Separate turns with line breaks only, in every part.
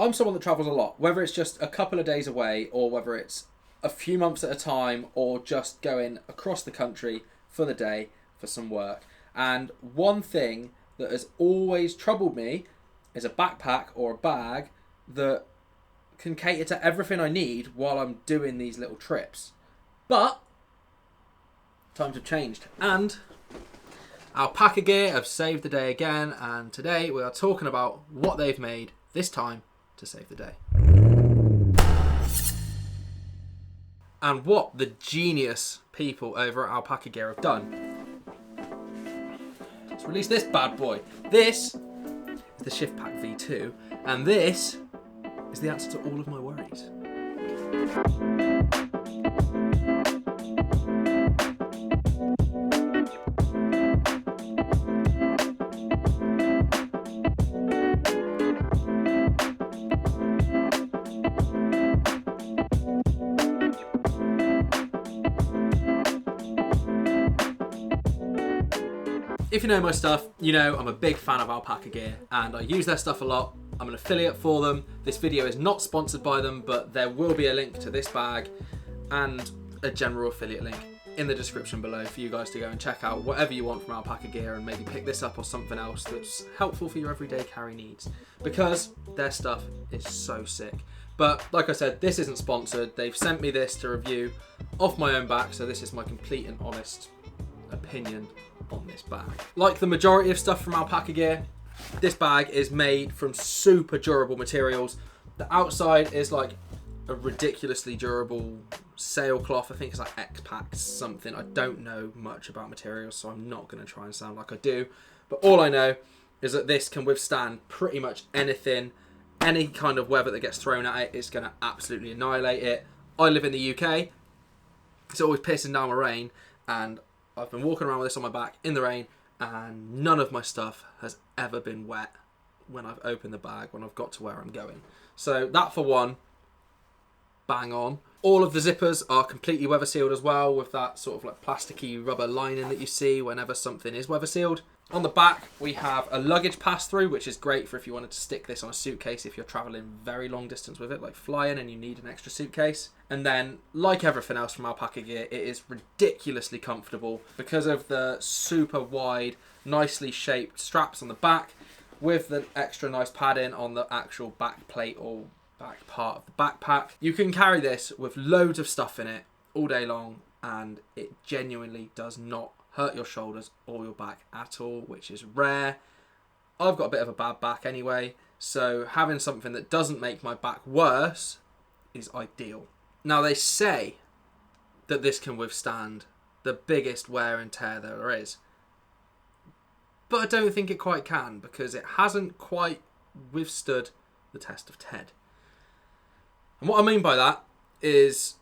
I'm someone that travels a lot, whether it's just a couple of days away or whether it's a few months at a time or just going across the country for the day for some work. And one thing that has always troubled me is a backpack or a bag that can cater to everything I need while I'm doing these little trips. But times have changed, and Alpaka Gear have saved the day again, and today we are talking about what they've made this time to save the day. And what the genius people over at Alpaka Gear have done. Let's release this bad boy. This is the Shift Pack V2, and this is the answer to all of my worries. If you know my stuff, you know I'm a big fan of Alpaka Gear and I use their stuff a lot. I'm an affiliate for them. This video is not sponsored by them, but there will be a link to this bag and a general affiliate link in the description below for you guys to go and check out whatever you want from Alpaka Gear and maybe pick this up or something else that's helpful for your everyday carry needs, because their stuff is so sick. But like I said, this isn't sponsored. They've sent me this to review off my own back, so this is my complete and honest opinion on this bag. Like the majority of stuff from Alpaka Gear, this bag is made from super durable materials. The outside is like a ridiculously durable sailcloth. I think it's like X-Pax something. I don't know much about materials, so I'm not going to try and sound like I do. But all I know is that this can withstand pretty much anything. Any kind of weather that gets thrown at it, it's going to absolutely annihilate it. I live in the UK. It's always pissing down with rain, and I've been walking around with this on my back in the rain, and none of my stuff has ever been wet when I've opened the bag, when I've got to where I'm going. So that for one, bang on. All of the zippers are completely weather sealed as well, with that sort of like plasticky rubber lining that you see whenever something is weather sealed. On the back, we have a luggage pass-through, which is great for if you wanted to stick this on a suitcase if you're traveling very long distance with it, like flying and you need an extra suitcase. And then, like everything else from Alpaka Gear, it is ridiculously comfortable because of the super wide, nicely shaped straps on the back, with the extra nice padding on the actual back plate or back part of the backpack. You can carry this with loads of stuff in it all day long, and it genuinely does not hurt your shoulders or your back at all, which is rare. I've got a bit of a bad back anyway, so having something that doesn't make my back worse is ideal. Now, they say that this can withstand the biggest wear and tear there is, but I don't think it quite can, because it hasn't quite withstood the test of Ted. And what I mean by that is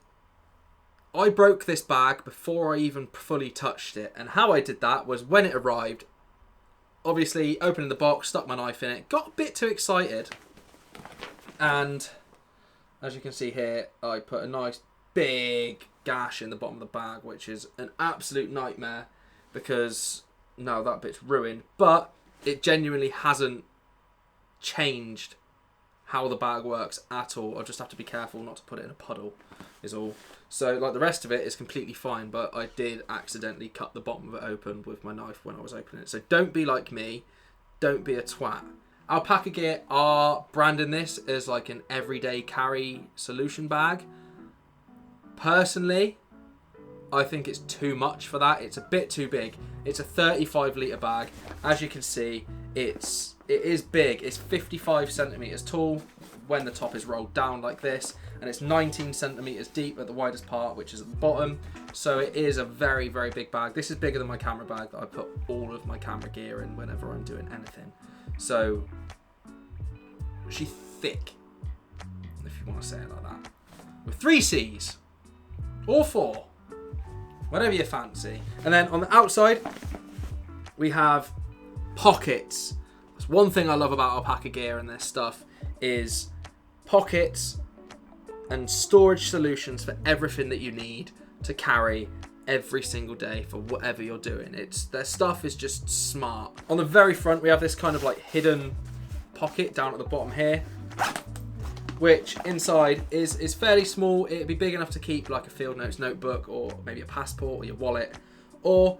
I broke this bag before I even fully touched it, and how I did that was when it arrived, obviously opening the box, stuck my knife in it, got a bit too excited, and as you can see here, I put a nice big gash in the bottom of the bag, which is an absolute nightmare because now that bit's ruined, but it genuinely hasn't changed how the bag works at all. I just have to be careful not to put it in a puddle is all. So like the rest of it is completely fine, but I did accidentally cut the bottom of it open with my knife when I was opening it. So don't be like me, don't be a twat. Alpaka Gear are branding this as like an everyday carry solution bag. Personally, I think it's too much for that. It's a bit too big. It's a 35 litre bag. As you can see, it is big. It's 55 centimetres tall when the top is rolled down like this, and it's 19 centimetres deep at the widest part, which is at the bottom. So it is a very, very big bag. This is bigger than my camera bag that I put all of my camera gear in whenever I'm doing anything. So she's thick, if you want to say it like that. With 3 C's, or 4, whatever you fancy. And then on the outside, we have pockets. That's one thing I love about Alpaka Gear and their stuff is pockets and storage solutions for everything that you need to carry every single day for whatever you're doing. Their stuff is just smart. On the very front, we have this kind of like hidden pocket down at the bottom here. which inside is fairly small. It'd be big enough to keep like a field notes notebook or maybe a passport or your wallet. Or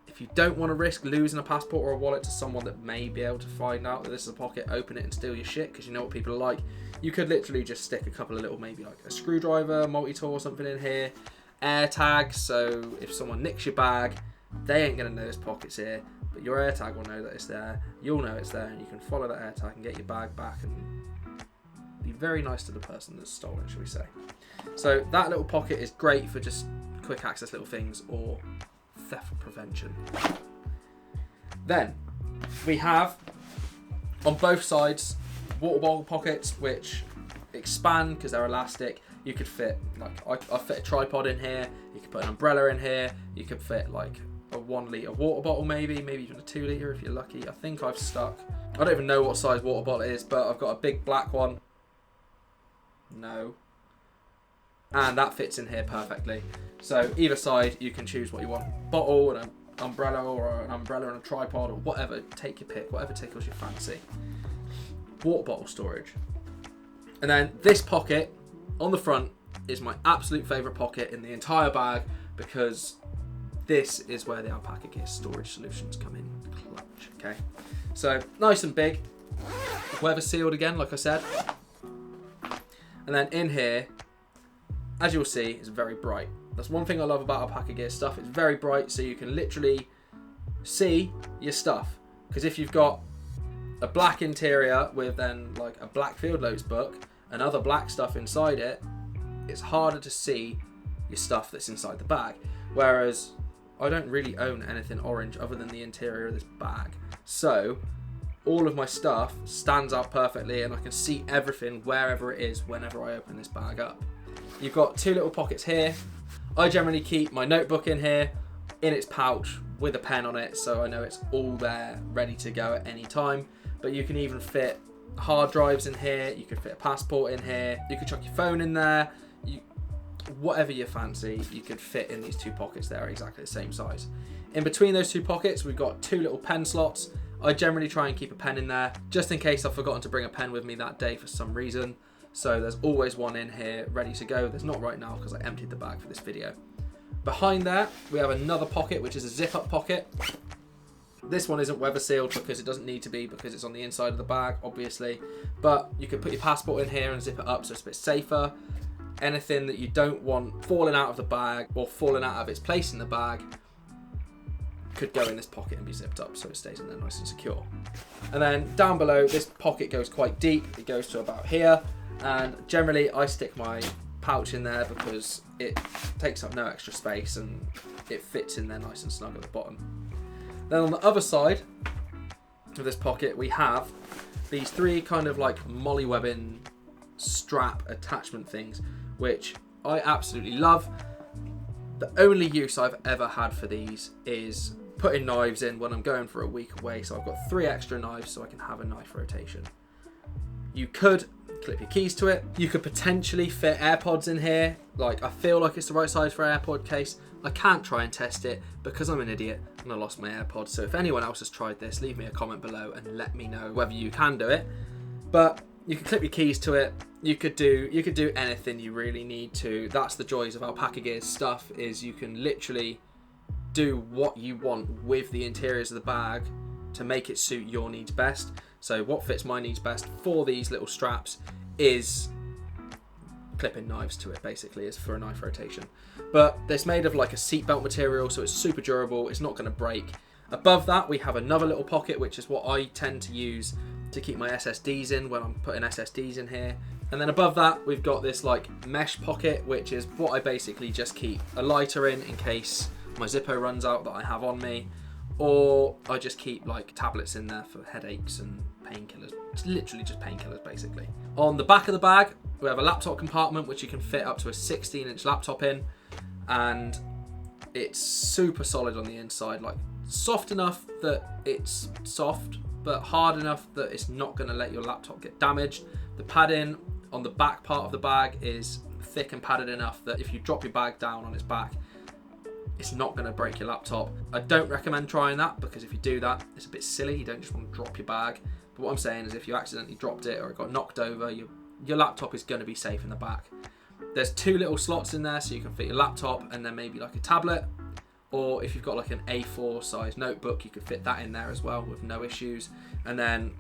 if you don't want to risk losing a passport or a wallet to someone that may be able to find out that this is a pocket, open it and steal your shit, because you know what people are like. You could literally just stick a couple of little, maybe like a screwdriver, multi-tool or something in here. Air tags, so if someone nicks your bag, they ain't going to know this pocket's here, but your air tag will know that it's there. You'll know it's there, and you can follow that air tag and get your bag back and be very nice to the person that's stolen, shall we say. So that little pocket is great for just quick access little things or theft prevention. Then we have on both sides water bottle pockets, which expand because they're elastic. You could fit, like I fit a tripod in here, you could put an umbrella in here, you could fit like a 1 litre water bottle, maybe even a 2 litre if you're lucky. I think I've stuck, I don't even know what size water bottle it is, but I've got a big black one. No. And that fits in here perfectly. So either side you can choose what you want. Bottle and an umbrella, or an umbrella and a tripod, or whatever. Take your pick, whatever tickles your fancy. Water bottle storage. And then this pocket on the front is my absolute favourite pocket in the entire bag, because this is where the Alpaka Gear storage solutions come in clutch, okay? So nice and big, weather sealed again, like I said. And then in here, as you'll see, it's very bright. That's one thing I love about Alpaka Gear stuff. It's very bright, so you can literally see your stuff. Because if you've got a black interior with then like a black field notes book and other black stuff inside it, it's harder to see your stuff that's inside the bag. Whereas I don't really own anything orange other than the interior of this bag. So all of my stuff stands out perfectly and I can see everything wherever it is whenever I open this bag up. You've got two little pockets here. I generally keep my notebook in here in its pouch with a pen on it, so I know it's all there ready to go at any time. But you can even fit hard drives in here, you could fit a passport in here, you could chuck your phone in there, whatever you fancy, you could fit in these two pockets. They're exactly the same size. In between those two pockets, we've got two little pen slots. I generally try and keep a pen in there, just in case I've forgotten to bring a pen with me that day for some reason. So there's always one in here ready to go. There's not right now because I emptied the bag for this video. Behind there, we have another pocket, which is a zip-up pocket. This one isn't weather sealed because it doesn't need to be, because it's on the inside of the bag, obviously. But you can put your passport in here and zip it up so it's a bit safer. Anything that you don't want falling out of the bag or falling out of its place in the bag could go in this pocket and be zipped up so it stays in there nice and secure. And then down below, this pocket goes quite deep. It goes to about here. And generally I stick my pouch in there because it takes up no extra space and it fits in there nice and snug at the bottom. Then on the other side of this pocket, we have these three kind of like mollywebbing strap attachment things, which I absolutely love. The only use I've ever had for these is putting knives in when I'm going for a week away. So I've got 3 extra knives so I can have a knife rotation. You could clip your keys to it. You could potentially fit AirPods in here. Like, I feel like it's the right size for an AirPod case. I can't try and test it because I'm an idiot and I lost my AirPods. So if anyone else has tried this, leave me a comment below and let me know whether you can do it. But you can clip your keys to it. You could do anything you really need to. That's the joys of Alpaka Gear's stuff, is you can literally do what you want with the interiors of the bag to make it suit your needs best. So what fits my needs best for these little straps is clipping knives to it, basically, is for a knife rotation. But it's made of like a seatbelt material, so it's super durable, it's not going to break. Above that we have another little pocket, which is what I tend to use to keep my SSDs in when I'm putting SSDs in here. And then above that we've got this like mesh pocket, which is what I basically just keep a lighter in case my Zippo runs out that I have on me, or I just keep like tablets in there for headaches and painkillers. It's literally just painkillers basically. On the back of the bag we have a laptop compartment which you can fit up to a 16-inch laptop in, and it's super solid on the inside, like soft enough that it's soft but hard enough that it's not going to let your laptop get damaged. The padding on the back part of the bag is thick and padded enough that if you drop your bag down on its back, it's not going to break your laptop. I don't recommend trying that because if you do that, it's a bit silly. You don't just want to drop your bag. But what I'm saying is if you accidentally dropped it or it got knocked over, your your laptop is going to be safe in the back. There's 2 little slots in there, so you can fit your laptop and then maybe like a tablet, or if you've got like an A4 size notebook, you could fit that in there as well with no issues. And then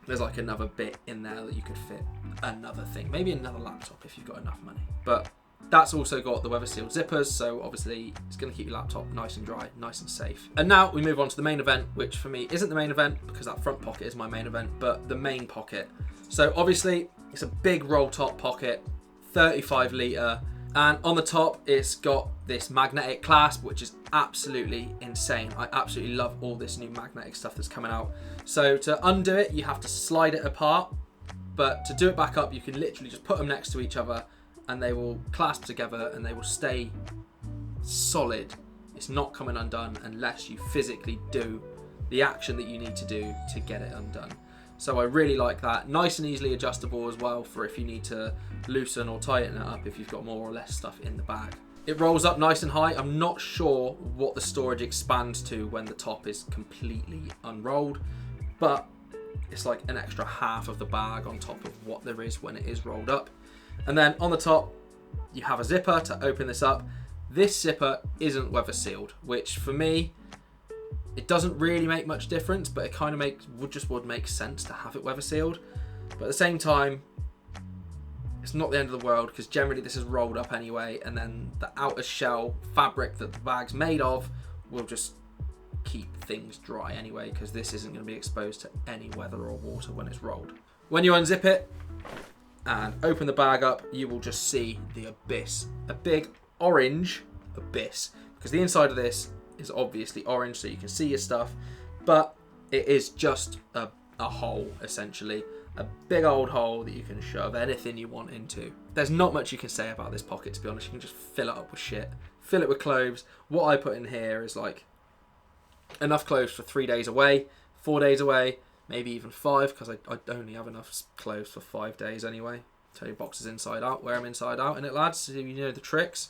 there's like another bit in there that you could fit another thing, maybe another laptop if you've got enough money. But that's also got the weather sealed zippers, so obviously it's going to keep your laptop nice and dry, nice and safe. And now we move on to the main event, which for me isn't the main event because that front pocket is my main event, but the main pocket. So obviously it's a big roll top pocket, 35 litre, and on the top it's got this magnetic clasp, which is absolutely insane. I absolutely love all this new magnetic stuff that's coming out. So to undo it, you have to slide it apart, but to do it back up, you can literally just put them next to each other and they will clasp together and they will stay solid. It's not coming undone unless you physically do the action that you need to do to get it undone. So I really like that. Nice and easily adjustable as well for if you need to loosen or tighten it up if you've got more or less stuff in the bag. It rolls up nice and high. I'm not sure what the storage expands to when the top is completely unrolled, but it's like an extra half of the bag on top of what there is when it is rolled up. And then on the top, you have a zipper to open this up. This zipper isn't weather sealed, which for me, it doesn't really make much difference, but it kind of would make sense to have it weather sealed. But at the same time, it's not the end of the world because generally this is rolled up anyway, and then the outer shell fabric that the bag's made of will just keep things dry anyway, because this isn't going to be exposed to any weather or water when it's rolled. When you unzip it and open the bag up, you will just see the abyss, a big orange abyss, because the inside of this is obviously orange so you can see your stuff, but it is just a hole essentially, a big old hole that you can shove anything you want into. There's not much you can say about this pocket, to be honest. You can just fill it up with shit, fill it with clothes. What I put in here is like enough clothes for 3 days away, 4 days away, maybe even 5, because I only have enough clothes for 5 days anyway. Turn your boxes inside out, wear them inside out in it, lads, so you know the tricks.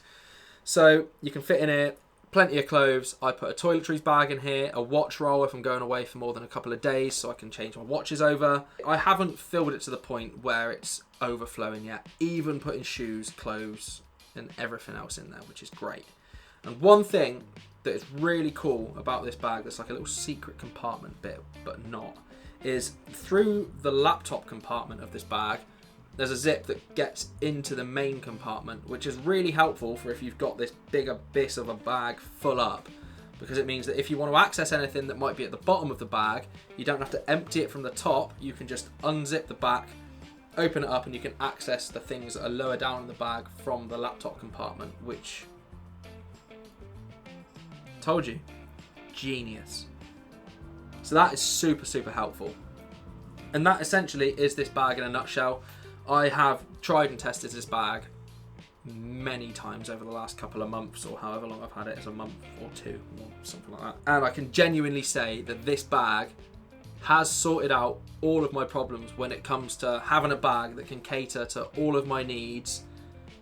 So you can fit in here plenty of clothes. I put a toiletries bag in here, a watch roll if I'm going away for more than a couple of days so I can change my watches over. I haven't filled it to the point where it's overflowing yet, even putting shoes, clothes and everything else in there, which is great. And one thing that is really cool about this bag that's like a little secret compartment bit, but not, is through the laptop compartment of this bag, there's a zip that gets into the main compartment, which is really helpful for if you've got this big abyss of a bag full up, because it means that if you want to access anything that might be at the bottom of the bag, you don't have to empty it from the top. You can just unzip the back, open it up, and you can access the things that are lower down in the bag from the laptop compartment, which, told you, genius. So that is super, super helpful. And that essentially is this bag in a nutshell. I have tried and tested this bag many times over the last couple of months, or however long I've had it, as a month or 2 or something like that. And I can genuinely say that this bag has sorted out all of my problems when it comes to having a bag that can cater to all of my needs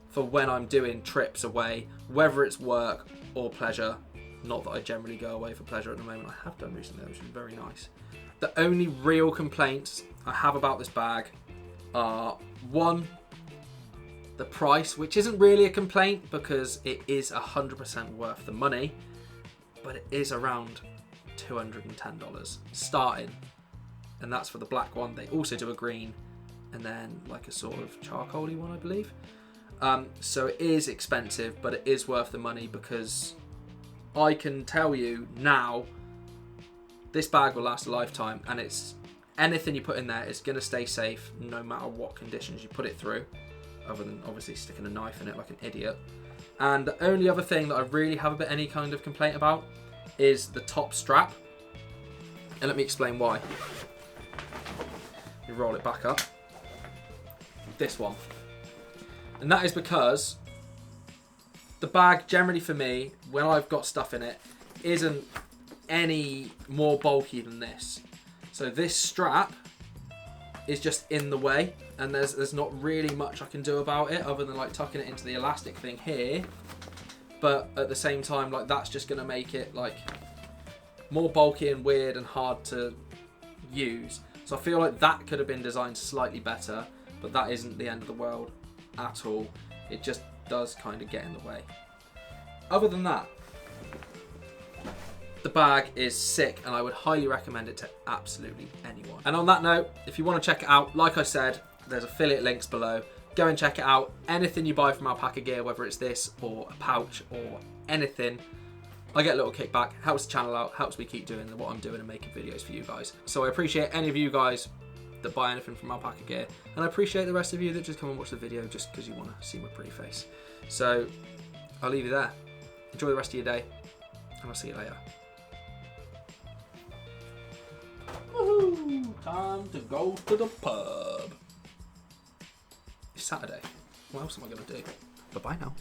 for when I'm doing trips away, whether it's work or pleasure. Not that I generally go away for pleasure at the moment. I have done recently, which is very nice. The only real complaints I have about this bag are, one, the price, which isn't really a complaint because it is 100% worth the money, but it is around $210 starting, and that's for the black one. They also do a green and then like a sort of charcoaly one, I believe. So it is expensive, but it is worth the money, because I can tell you now this bag will last a lifetime, and it's anything you put in there is going to stay safe no matter what conditions you put it through, other than obviously sticking a knife in it like an idiot. And the only other thing that I really have any kind of complaint about is the top strap. And let me explain why. You roll it back up. This one. And that is because the bag generally for me, when I've got stuff in it, isn't any more bulky than this. So this strap is just in the way, and there's not really much I can do about it other than like tucking it into the elastic thing here. But at the same time, like, that's just going to make it like more bulky and weird and hard to use. So I feel like that could have been designed slightly better. but that isn't the end of the world at all. It just does kind of get in the way. Other than that, the bag is sick and I would highly recommend it to absolutely anyone. And on that note, if you want to check it out, like I said, there's affiliate links below. Go and check it out. Anything you buy from Alpaka gear, whether it's this or a pouch or anything, I get a little kickback, helps the channel out, helps me keep doing what I'm doing and making videos for you guys. So I appreciate any of you guys that buy anything from Alpaka gear, and I appreciate the rest of you that just come and watch the video just because you want to see my pretty face. So I'll leave you there. Enjoy the rest of your day, and I'll see you later. Woohoo! Time to go to the pub. It's Saturday. What else am I going to do? Bye-bye now.